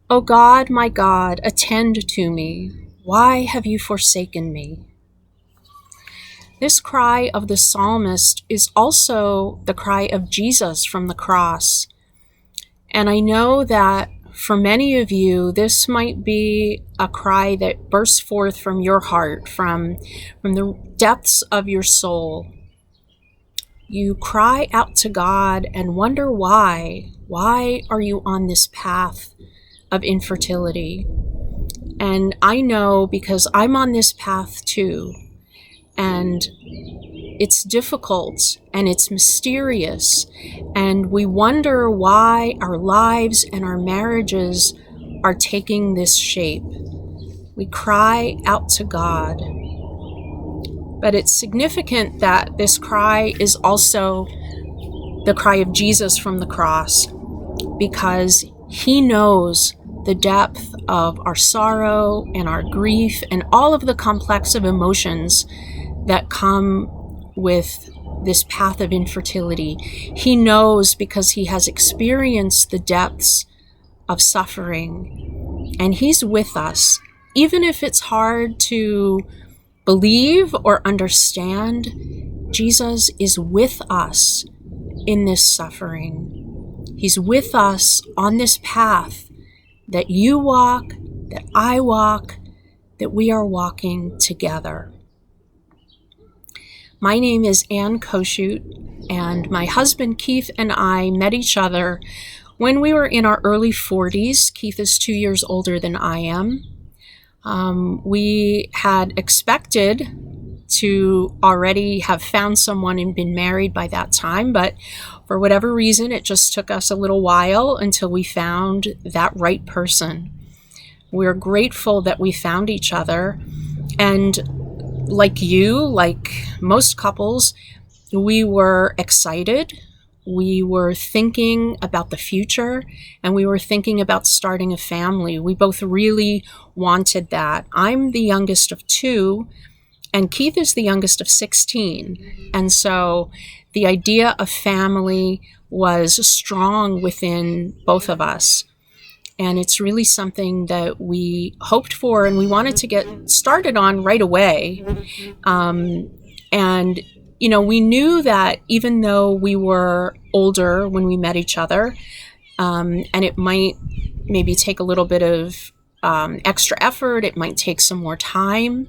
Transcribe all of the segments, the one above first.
O God, my God, attend to me. Why have you forsaken me? This cry of the psalmist is also the cry of Jesus from the cross. And I know that for many of you, this might be a cry that bursts forth from your heart, from the depths of your soul. You cry out to God and wonder why. Why are you on this path of infertility? And I know because I'm on this path too. And it's difficult and it's mysterious. And we wonder why our lives and our marriages are taking this shape. We cry out to God. But it's significant that this cry is also the cry of Jesus from the cross, because he knows the depth of our sorrow and our grief and all of the complex of emotions that come with this path of infertility. He knows because he has experienced the depths of suffering, and he's with us. Even if it's hard to believe or understand, Jesus is with us in this suffering. He's with us on this path that you walk, that I walk, that we are walking together. My name is Ann Koshut, and my husband Keith and I met each other when we were in our early 40s. Keith is 2 years older than I am. We had expected to already have found someone and been married by that time, but for whatever reason, it just took us a little while until we found that right person. We're grateful that we found each other, and like you, like most couples, we were excited. We were thinking about the future, and we were thinking about starting a family. We both really wanted that. I'm the youngest of two, and Keith is the youngest of 16. And so the idea of family was strong within both of us. And it's really something that we hoped for and we wanted to get started on right away. And, you know, we knew that even though we were older when we met each other, and it might maybe take a little bit of extra effort, it might take some more time,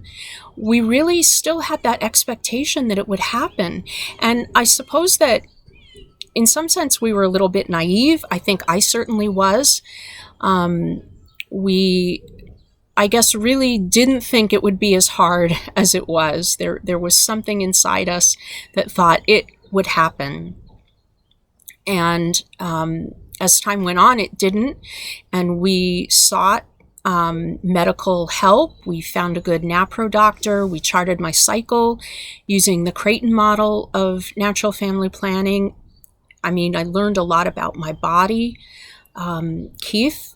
we really still had that expectation that it would happen. And I suppose that in some sense we were a little bit naive. I think I certainly was. We, I guess, really didn't think it would be as hard as it was. There was something inside us that thought it would happen. And as time went on, it didn't. And we sought medical help. We found a good NAPRO doctor. We charted my cycle using the Creighton model of natural family planning. I mean, I learned a lot about my body. Keith,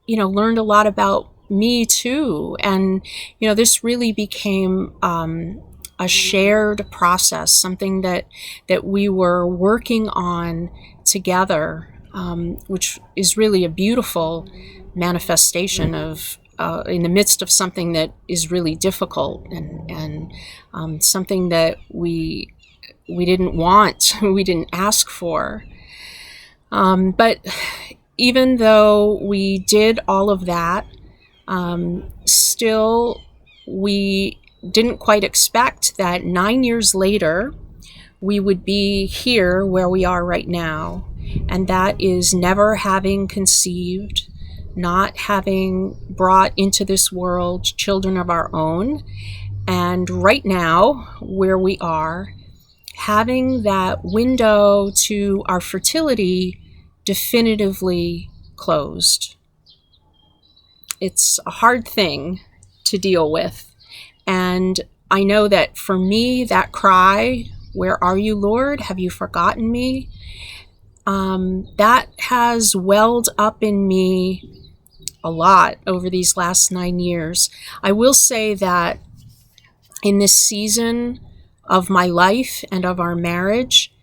you know, learned a lot about me too. And, you know, this really became a shared process, something that we were working on together, which is really a beautiful manifestation of in the midst of something that is really difficult and something that we didn't want, we didn't ask for. But even though we did all of that, still we didn't quite expect that 9 years later we would be here where we are right now. And that is never having conceived, not having brought into this world children of our own. And right now, where we are, having that window to our fertility definitively closed. It's a hard thing to deal with. And I know that for me, that cry, "Where are you, Lord? Have you forgotten me?" That has welled up in me a lot over these last 9 years. I will say that in this season of my life and of our marriage,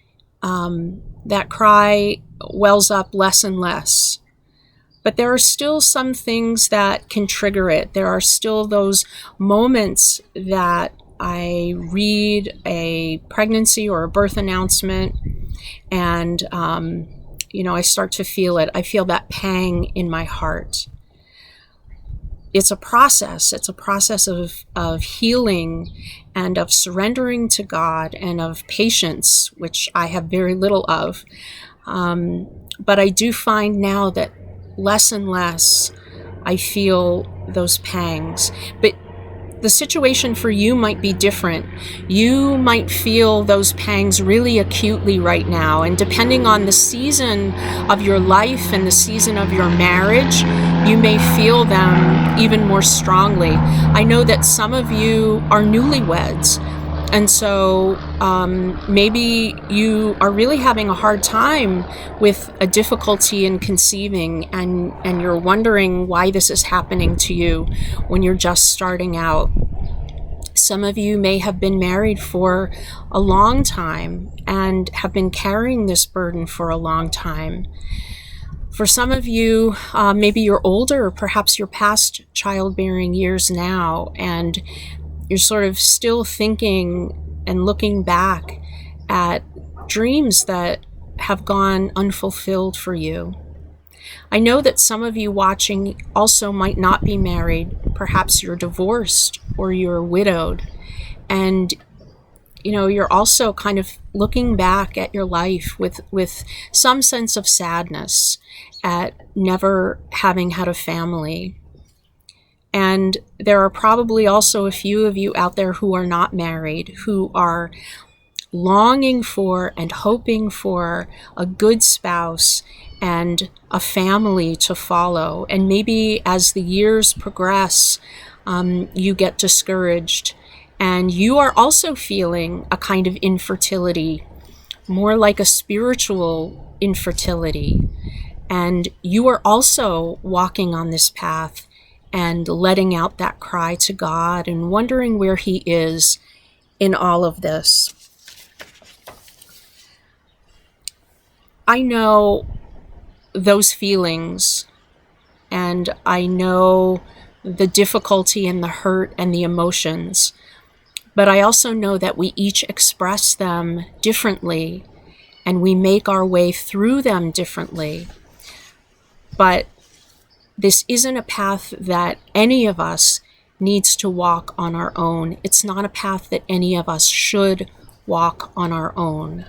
that cry wells up less and less. But there are still some things that can trigger it. There are still those moments that I read a pregnancy or a birth announcement, and I start to feel it. I feel that pang in my heart. It's a process. It's a process of healing and of surrendering to God and of patience, which I have very little of. But I do find now that less and less I feel those pangs. But the situation for you might be different. You might feel those pangs really acutely right now, and depending on the season of your life and the season of your marriage, you may feel them even more strongly. I know that some of you are newlyweds, and so maybe you are really having a hard time with a difficulty in conceiving, and you're wondering why this is happening to you when you're just starting out. Some of you may have been married for a long time and have been carrying this burden for a long time. For some of you, maybe you're older, perhaps you're past childbearing years now, and you're sort of still thinking and looking back at dreams that have gone unfulfilled for you. I know that some of you watching also might not be married. Perhaps you're divorced or you're widowed. And, you're also kind of looking back at your life with some sense of sadness at never having had a family. And there are probably also a few of you out there who are not married, who are longing for and hoping for a good spouse and a family to follow. And maybe as the years progress, you get discouraged. And you are also feeling a kind of infertility, more like a spiritual infertility. And you are also walking on this path and letting out that cry to God and wondering where He is in all of this. I know those feelings, and I know the difficulty and the hurt and the emotions, but I also know that we each express them differently and we make our way through them differently. But this isn't a path that any of us needs to walk on our own. It's not a path that any of us should walk on our own.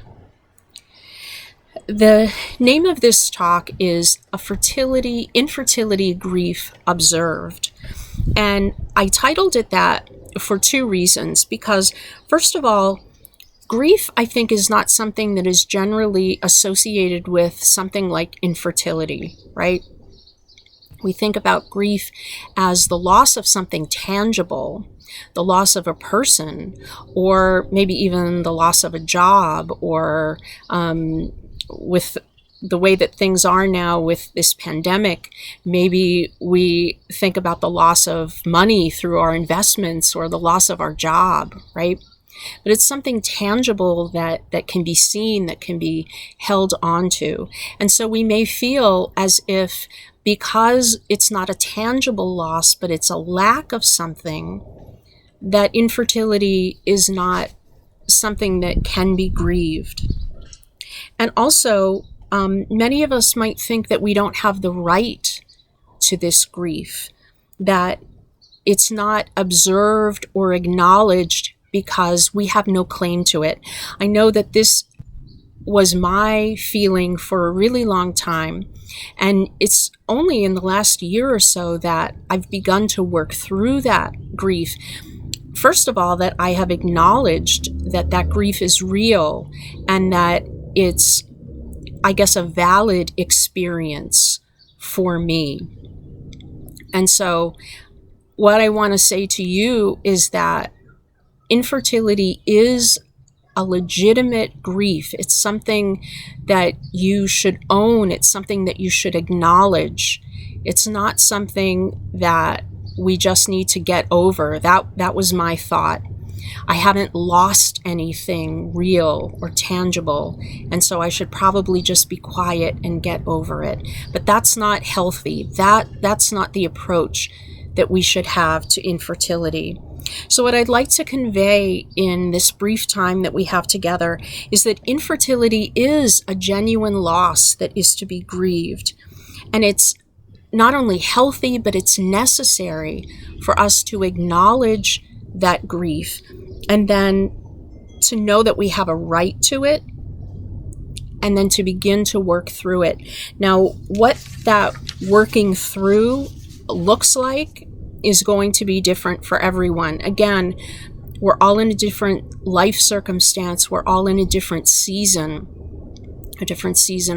The name of this talk is Infertility Grief Observed. And I titled it that for two reasons. Because first of all, grief, I think, is not something that is generally associated with something like infertility, right? We think about grief as the loss of something tangible, the loss of a person, or maybe even the loss of a job, or with the way that things are now with this pandemic, maybe we think about the loss of money through our investments or the loss of our job, right? But it's something tangible that can be seen, that can be held onto. And so we may feel as if, because it's not a tangible loss, but it's a lack of something, that infertility is not something that can be grieved. And also, many of us might think that we don't have the right to this grief, that it's not observed or acknowledged because we have no claim to it. I know that this was my feeling for a really long time, and it's only in the last year or so that I've begun to work through that grief. First of all, that I have acknowledged that grief is real and that it's, I guess, a valid experience for me. And so what I want to say to you is that infertility is a legitimate grief. It's something that you should own. It's something that you should acknowledge. It's not something that we just need to get over. That was my thought. I haven't lost anything real or tangible, and so I should probably just be quiet and get over it. But that's not healthy. That's not the approach that we should have to infertility. So what I'd like to convey in this brief time that we have together is that infertility is a genuine loss that is to be grieved. And it's not only healthy, but it's necessary for us to acknowledge that grief and then to know that we have a right to it and then to begin to work through it. Now, what that working through looks like is going to be different for everyone. Again, we're all in a different life circumstance. We're all in a different season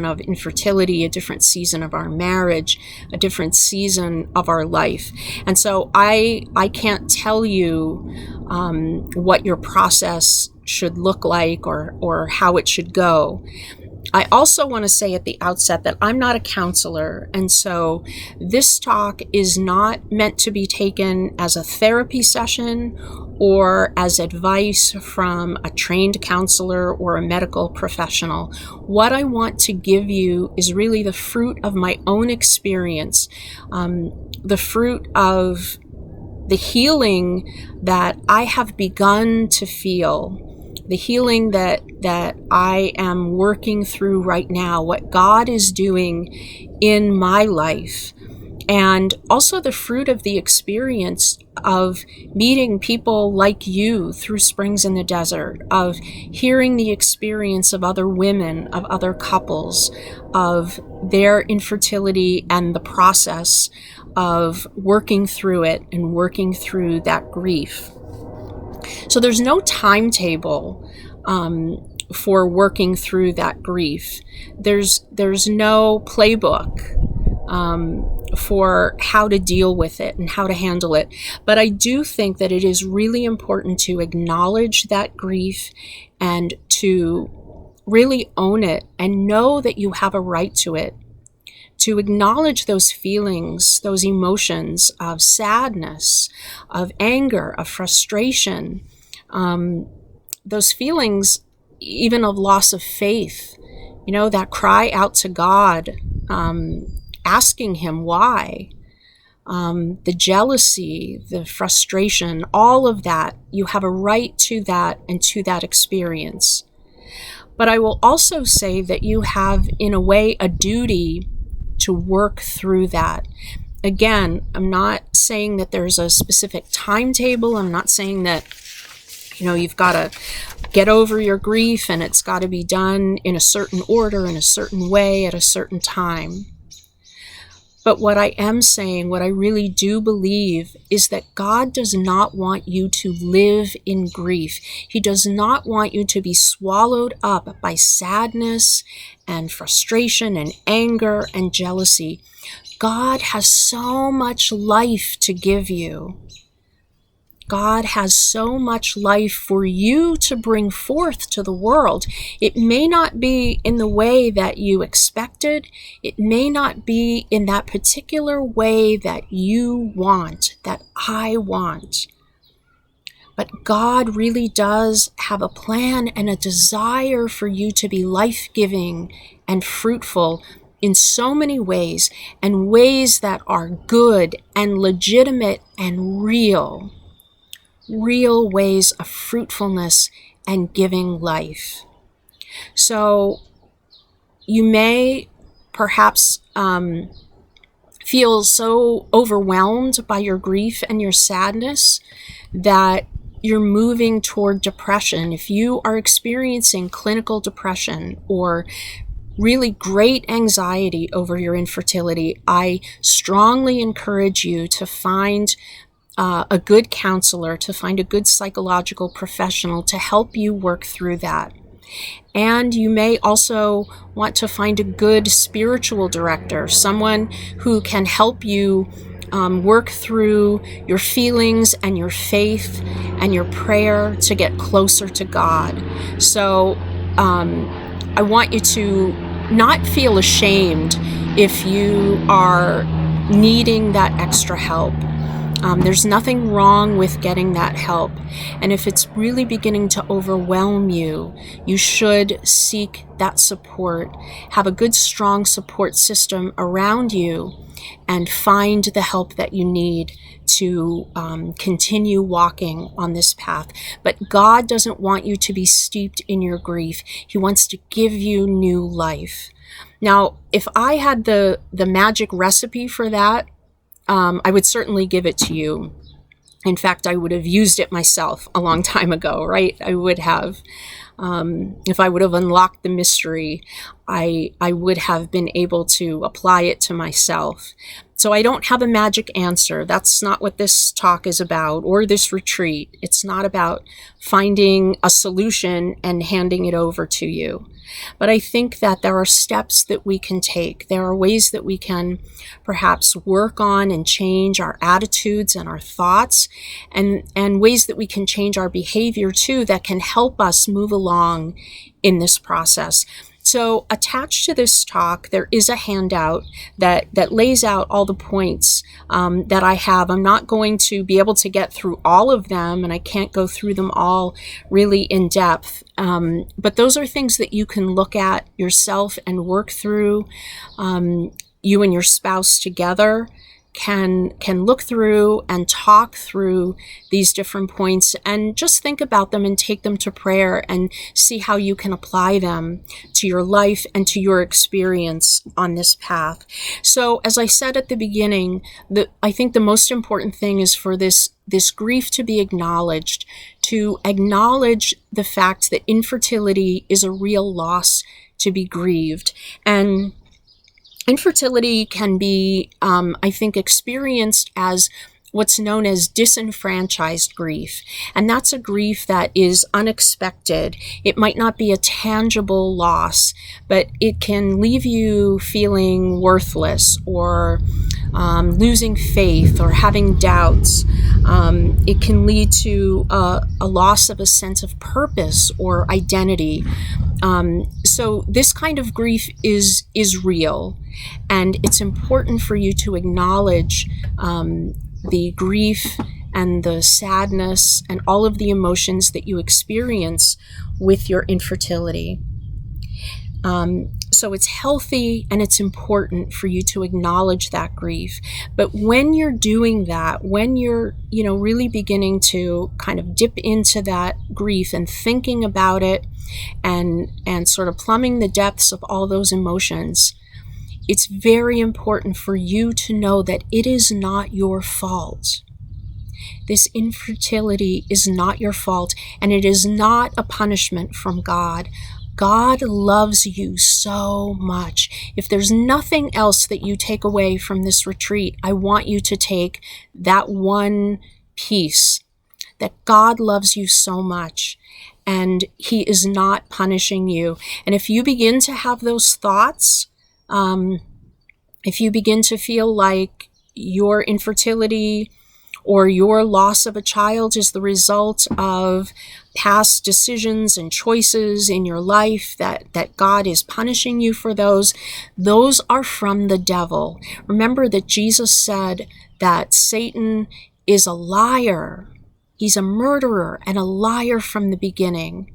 of infertility, a different season of our marriage, a different season of our life. And so I can't tell you what your process should look like or how it should go. I also want to say at the outset that I'm not a counselor, and so this talk is not meant to be taken as a therapy session or as advice from a trained counselor or a medical professional. What I want to give you is really the fruit of my own experience, the fruit of the healing that I have begun to feel, the healing that I am working through right now, what God is doing in my life, and also the fruit of the experience of meeting people like you through Springs in the Desert, of hearing the experience of other women, of other couples, of their infertility and the process of working through it and working through that grief. So there's no timetable for working through that grief. There's no playbook for how to deal with it and how to handle it. But I do think that it is really important to acknowledge that grief and to really own it and know that you have a right to it. To acknowledge those feelings, those emotions of sadness, of anger, of frustration, those feelings even of loss of faith, that cry out to God, asking Him why, the jealousy, the frustration, all of that, you have a right to that and to that experience. But I will also say that you have, in a way, a duty to work through that. Again, I'm not saying that there's a specific timetable. I'm not saying that, you've got to get over your grief and it's got to be done in a certain order, in a certain way, at a certain time. But what I am saying, what I really do believe, is that God does not want you to live in grief. He does not want you to be swallowed up by sadness and frustration and anger and jealousy. God has so much life to give you. God has so much life for you to bring forth to the world. It may not be in the way that you expected. It may not be in that particular way that you want, that I want. But God really does have a plan and a desire for you to be life-giving and fruitful in so many ways, and ways that are good and legitimate and real ways of fruitfulness and giving life. So you may perhaps feel so overwhelmed by your grief and your sadness that you're moving toward depression. If you are experiencing clinical depression or really great anxiety over your infertility, I strongly encourage you to find a good counselor, to find a good psychological professional to help you work through that. And you may also want to find a good spiritual director, someone who can help you work through your feelings and your faith and your prayer to get closer to God. So I want you to not feel ashamed if you are needing that extra help. There's nothing wrong with getting that help. And if it's really beginning to overwhelm you, you should seek that support. Have a good, strong support system around you and find the help that you need to continue walking on this path. But God doesn't want you to be steeped in your grief. He wants to give you new life. Now, if I had the magic recipe for that, I would certainly give it to you. In fact, I would have used it myself a long time ago, right? I would have. If I would have unlocked the mystery, I would have been able to apply it to myself. So I don't have a magic answer. That's not what this talk is about, or this retreat. It's not about finding a solution and handing it over to you. But I think that there are steps that we can take. There are ways that we can perhaps work on and change our attitudes and our thoughts, and ways that we can change our behavior too that can help us move along in this process. So attached to this talk, there is a handout that lays out all the points that I have. I'm not going to be able to get through all of them, and I can't go through them all really in depth. But those are things that you can look at yourself and work through. You and your spouse together can look through and talk through these different points and just think about them and take them to prayer and see how you can apply them to your life and to your experience on this path. So as I said at the beginning, I think the most important thing is for this grief to be acknowledged, to acknowledge the fact that infertility is a real loss to be grieved. And infertility can be, I think, experienced as what's known as disenfranchised grief. And that's a grief that is unexpected. It might not be a tangible loss, but it can leave you feeling worthless or losing faith or having doubts. It can lead to a loss of a sense of purpose or identity. So this kind of grief is real, and it's important for you to acknowledge the grief and the sadness and all of the emotions that you experience with your infertility. So it's healthy and it's important for you to acknowledge that grief. But when you're doing that, when you're, really beginning to kind of dip into that grief and thinking about it and sort of plumbing the depths of all those emotions, it's very important for you to know that it is not your fault. This infertility is not your fault, and it is not a punishment from God. God loves you so much. If there's nothing else that you take away from this retreat, I want you to take that one piece, that God loves you so much and He is not punishing you. And if you begin to have those thoughts, if you begin to feel like your infertility or your loss of a child is the result of past decisions and choices in your life, that God is punishing you for those are from the devil. Remember that Jesus said that Satan is a liar. He's a murderer and a liar from the beginning.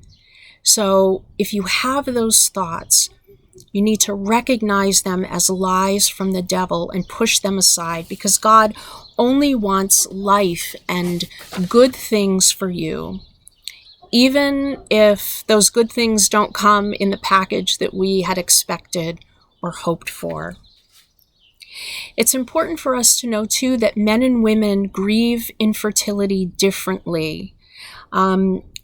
So if you have those thoughts, you need to recognize them as lies from the devil and push them aside, because God only wants life and good things for you, even if those good things don't come in the package that we had expected or hoped for. It's important for us to know, too, that men and women grieve infertility differently.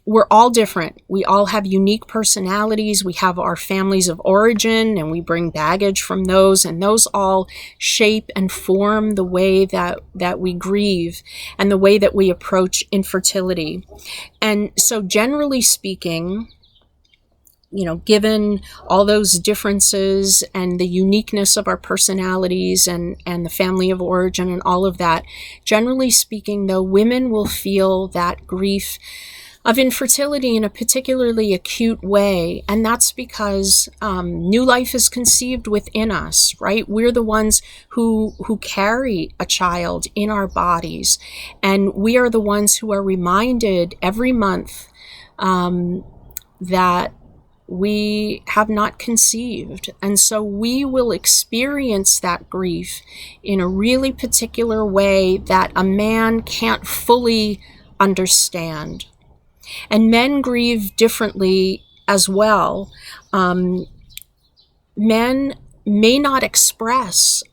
We're all different. We all have unique personalities. We have our families of origin, and we bring baggage from those, and those all shape and form the way that we grieve and the way that we approach infertility. And so generally speaking, given all those differences and the uniqueness of our personalities and the family of origin and all of that, generally speaking, though, women will feel that grief of infertility in a particularly acute way, and that's because new life is conceived within us, right? We're the ones who carry a child in our bodies, and we are the ones who are reminded every month that we have not conceived. And so we will experience that grief in a really particular way that a man can't fully understand. And men grieve differently as well. Men may not express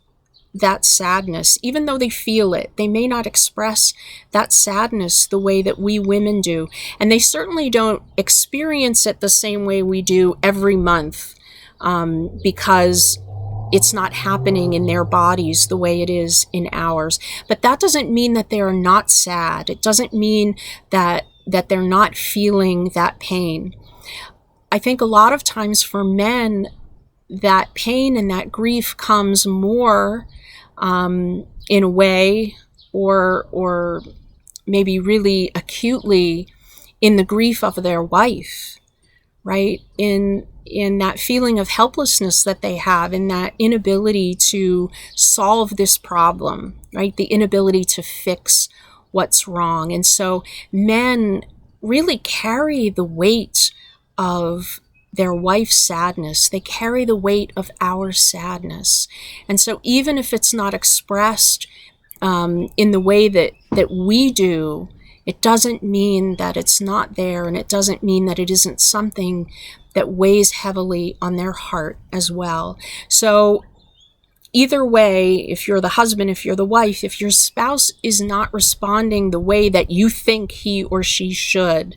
that sadness, even though they feel it. They may not express that sadness the way that we women do. And they certainly don't experience it the same way we do every month, because it's not happening in their bodies the way it is in ours. But that doesn't mean that they are not sad. It doesn't mean that they're not feeling that pain. I think a lot of times for men, that pain and that grief comes more in a way, or maybe really acutely, in the grief of their wife, right? In that feeling of helplessness that they have, in that inability to solve this problem, right? The inability to fix what's wrong. And so men really carry the weight of their wife's sadness. They carry the weight of our sadness. And so even if it's not expressed in the way that we do, it doesn't mean that it's not there, and it doesn't mean that it isn't something that weighs heavily on their heart as well. So either way, if you're the husband, if you're the wife, if your spouse is not responding the way that you think he or she should,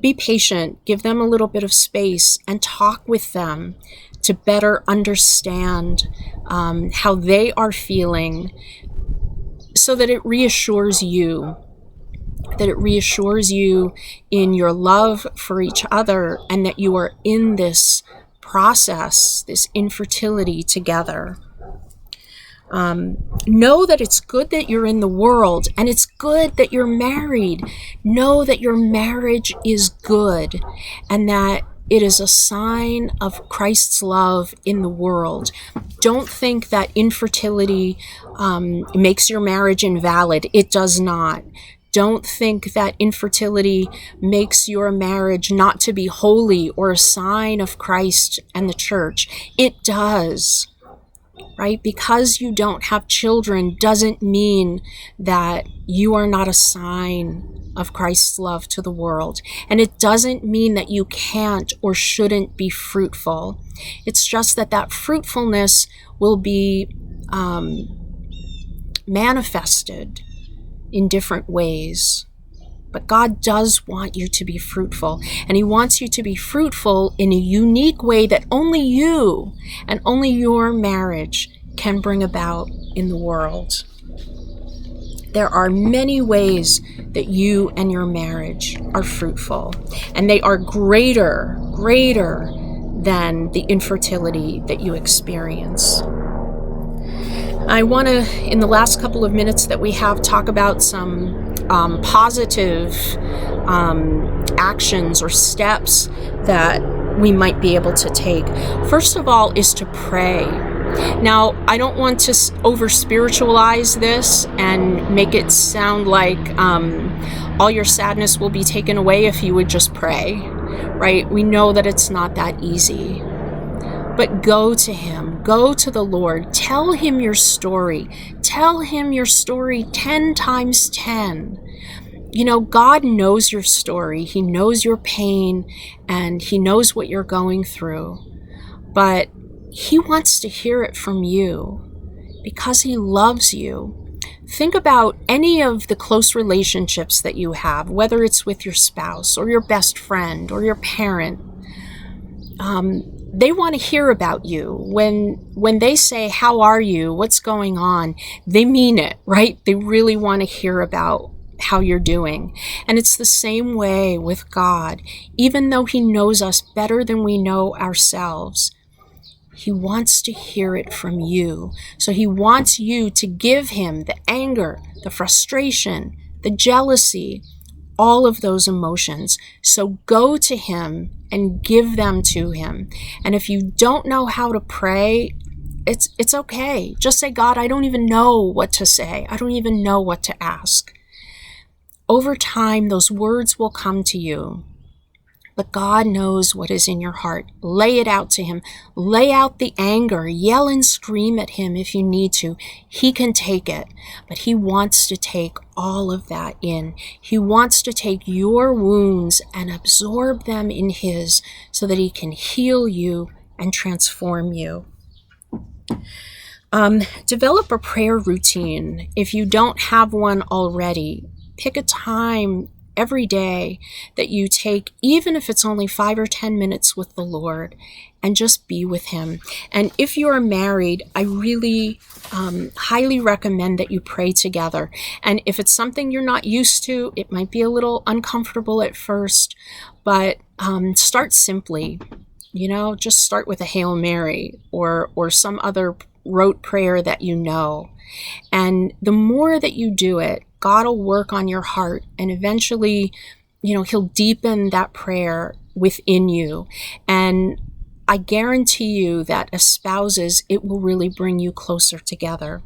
be patient, give them a little bit of space, and talk with them to better understand how they are feeling, so that it reassures you, in your love for each other, and that you are in this process, this infertility together. Know that it's good that you're in the world, and it's good that you're married. Know that your marriage is good, and that it is a sign of Christ's love in the world. Don't think that infertility makes your marriage invalid. It does not. Don't think that infertility makes your marriage not to be holy or a sign of Christ and the church. It does. Right? Because you don't have children doesn't mean that you are not a sign of Christ's love to the world. And it doesn't mean that you can't or shouldn't be fruitful. It's just that fruitfulness will be manifested in different ways. But God does want you to be fruitful, and He wants you to be fruitful in a unique way that only you and only your marriage can bring about in the world. There are many ways that you and your marriage are fruitful, and they are greater than the infertility that you experience. I want to, in the last couple of minutes that we have, talk about some positive actions or steps that we might be able to take. First of all is to pray. Now, I don't want to over-spiritualize this and make it sound like all your sadness will be taken away if you would just pray, right? We know that it's not that easy. But go to Him, go to the Lord, tell Him your story. Tell Him your story 10 times 10. God knows your story. He knows your pain, and He knows what you're going through. But He wants to hear it from you because He loves you. Think about any of the close relationships that you have, whether it's with your spouse or your best friend or your parent. They want to hear about you. When they say, "How are you? What's going on?" they mean it, right? They really want to hear about how you're doing. And it's the same way with God. Even though He knows us better than we know ourselves, He wants to hear it from you. So He wants you to give Him the anger, the frustration, the jealousy, all of those emotions. So go to him and give them to him. And if you don't know how to pray, it's okay. Just say, God, I don't even know what to say. I don't even know what to ask. Over time, those words will come to you. But God knows what is in your heart. Lay it out to him. Lay out the anger. Yell and scream at him if you need to. He can take it, but he wants to take all of that in. He wants to take your wounds and absorb them in his so that he can heal you and transform you. Develop a prayer routine. If you don't have one already, pick a time every day that you take, even if it's only 5 or 10 minutes with the Lord, and just be with him. And if you are married, I really highly recommend that you pray together. And if it's something you're not used to, it might be a little uncomfortable at first, but start simply. Just start with a Hail Mary or some other rote prayer that you know. And the more that you do it, God will work on your heart, and eventually, he'll deepen that prayer within you. And I guarantee you that as spouses, it will really bring you closer together.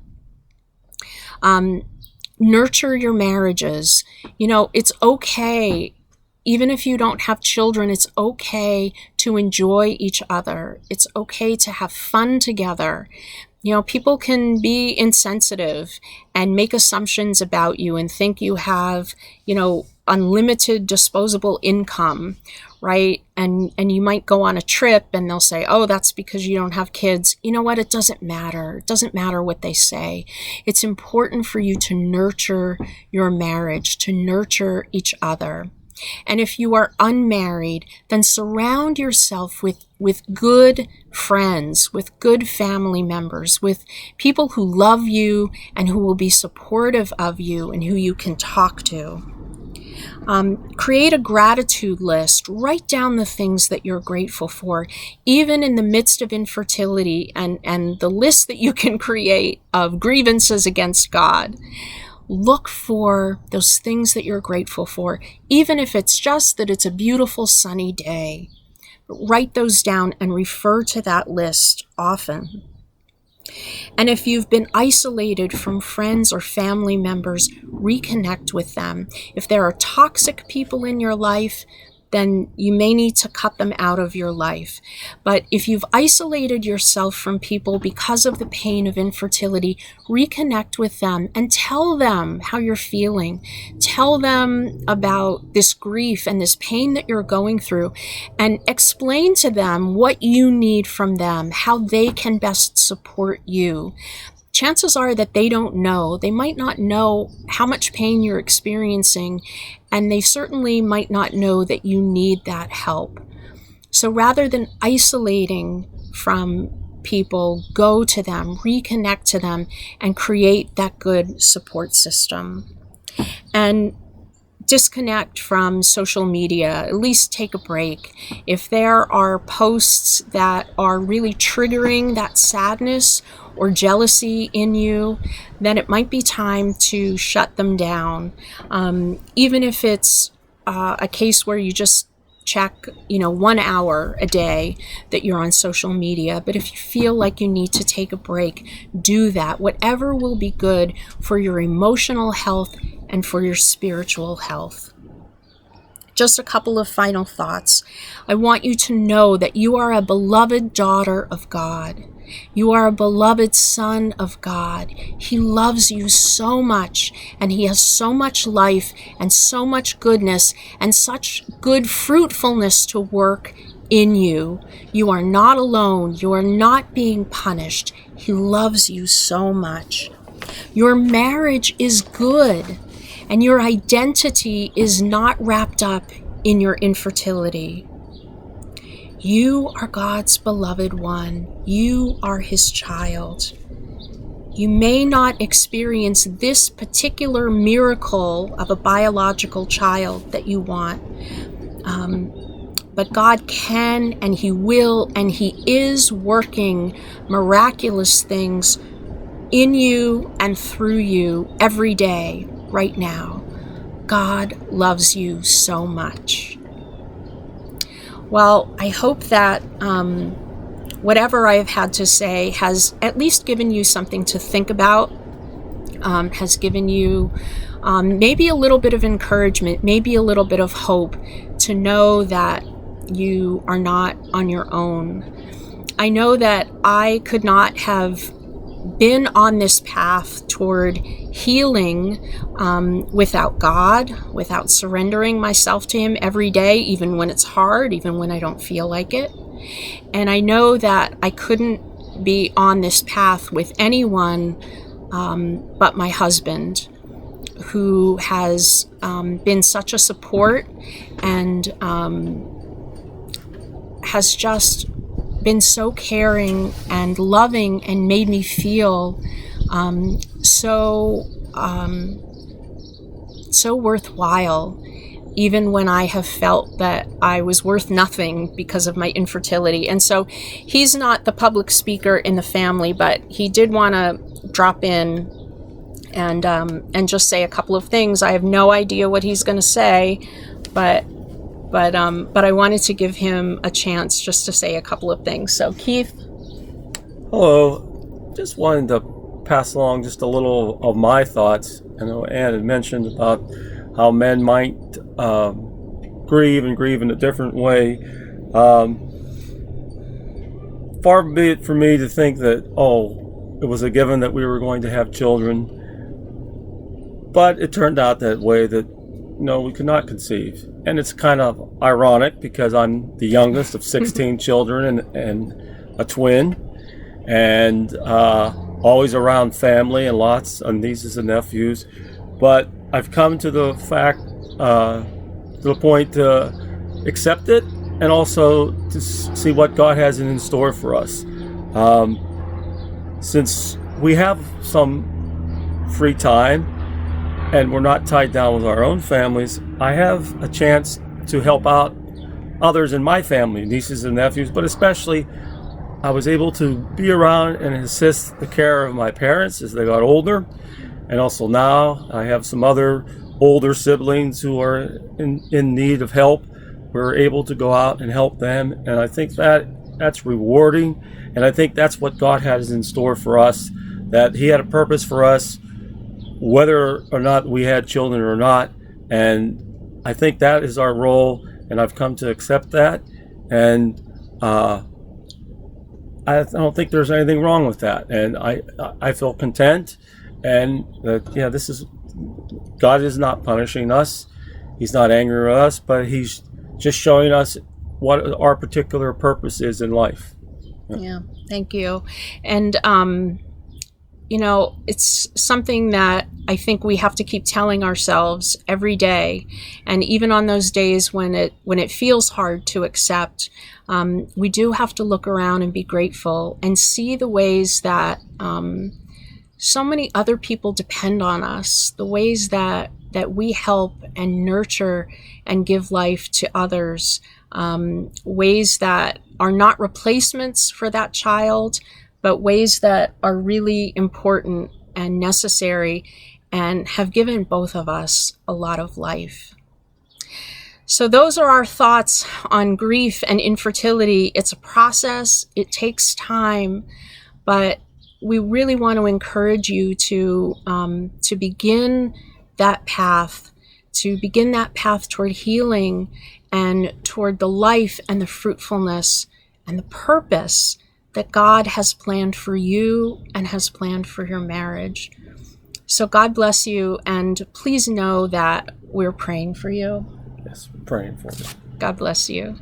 Nurture your marriages. It's okay. Even if you don't have children, it's okay to enjoy each other. It's okay to have fun together. People can be insensitive and make assumptions about you and think you have, unlimited disposable income, right? And you might go on a trip and they'll say, oh, that's because you don't have kids. You know what? It doesn't matter. It doesn't matter what they say. It's important for you to nurture your marriage, to nurture each other. And if you are unmarried, then surround yourself with good friends, with good family members, with people who love you and who will be supportive of you and who you can talk to. Create a gratitude list. Write down the things that you're grateful for, even in the midst of infertility, and the list that you can create of grievances against God. Look for those things that you're grateful for, even if it's just that it's a beautiful sunny day. Write those down and refer to that list often. And if you've been isolated from friends or family members, reconnect with them. If there are toxic people in your life, then you may need to cut them out of your life. But if you've isolated yourself from people because of the pain of infertility, reconnect with them and tell them how you're feeling. Tell them about this grief and this pain that you're going through, and explain to them what you need from them, how they can best support you. Chances are that they don't know. They might not know how much pain you're experiencing, and they certainly might not know that you need that help. So rather than isolating from people, go to them, reconnect to them, and create that good support system. And disconnect from social media, at least take a break. If there are posts that are really triggering that sadness or jealousy in you, then it might be time to shut them down. Even if it's a case where you just check, 1 hour a day that you're on social media. But if you feel like you need to take a break, do that. Whatever will be good for your emotional health and for your spiritual health. Just a couple of final thoughts. I want you to know that you are a beloved daughter of God. You are a beloved son of God. He loves you so much, and he has so much life and so much goodness and such good fruitfulness to work in you. You are not alone. You are not being punished. He loves you so much. Your marriage is good, and your identity is not wrapped up in your infertility. You are God's beloved one. You are his child. You may not experience this particular miracle of a biological child that you want, but God can, and he will, and he is working miraculous things in you and through you every day, right now. God loves you so much. Well, I hope that whatever I've had to say has at least given you something to think about, has given you maybe a little bit of encouragement, maybe a little bit of hope to know that you are not on your own. I know that I could not have been on this path toward healing without God, without surrendering myself to Him every day, even when it's hard, even when I don't feel like it. And I know that I couldn't be on this path with anyone but my husband, who has been such a support and has just been so caring and loving and made me feel so worthwhile, even when I have felt that I was worth nothing because of my infertility. And so he's not the public speaker in the family, but he did want to drop in and just say a couple of things. I have no idea what he's going to say, but I wanted to give him a chance just to say a couple of things. So, Keith. Hello. Just wanted to pass along just a little of my thoughts. I know Ann had mentioned about how men might grieve in a different way. Far be it for me to think that, it was a given that we were going to have children. But it turned out that way, that we could not conceive. And it's kind of ironic because I'm the youngest of 16 children and a twin, and always around family and lots of nieces and nephews. But I've come to the fact, to the point to accept it, and also to see what God has in store for us. Since we have some free time and we're not tied down with our own families, I have a chance to help out others in my family, nieces and nephews, but especially I was able to be around and assist the care of my parents as they got older. And also now I have some other older siblings who are in need of help. We're able to go out and help them. And I think that's rewarding. And I think that's what God has in store for us, that He had a purpose for us, whether or not we had children or not. And I think that is our role, and I've come to accept that. And I don't think there's anything wrong with that. And I feel content, and that, God is not punishing us. He's not angry with us, but He's just showing us what our particular purpose is in life. Yeah, thank you. And it's something that I think we have to keep telling ourselves every day. And even on those days when it feels hard to accept, we do have to look around and be grateful and see the ways that so many other people depend on us, the ways that we help and nurture and give life to others, ways that are not replacements for that child, but ways that are really important and necessary and have given both of us a lot of life. So those are our thoughts on grief and infertility. It's a process. It takes time, but we really want to encourage you to begin that path, toward healing and toward the life and the fruitfulness and the purpose that God has planned for you and has planned for your marriage. So God bless you, and please know that we're praying for you. Yes, we're praying for you. God bless you.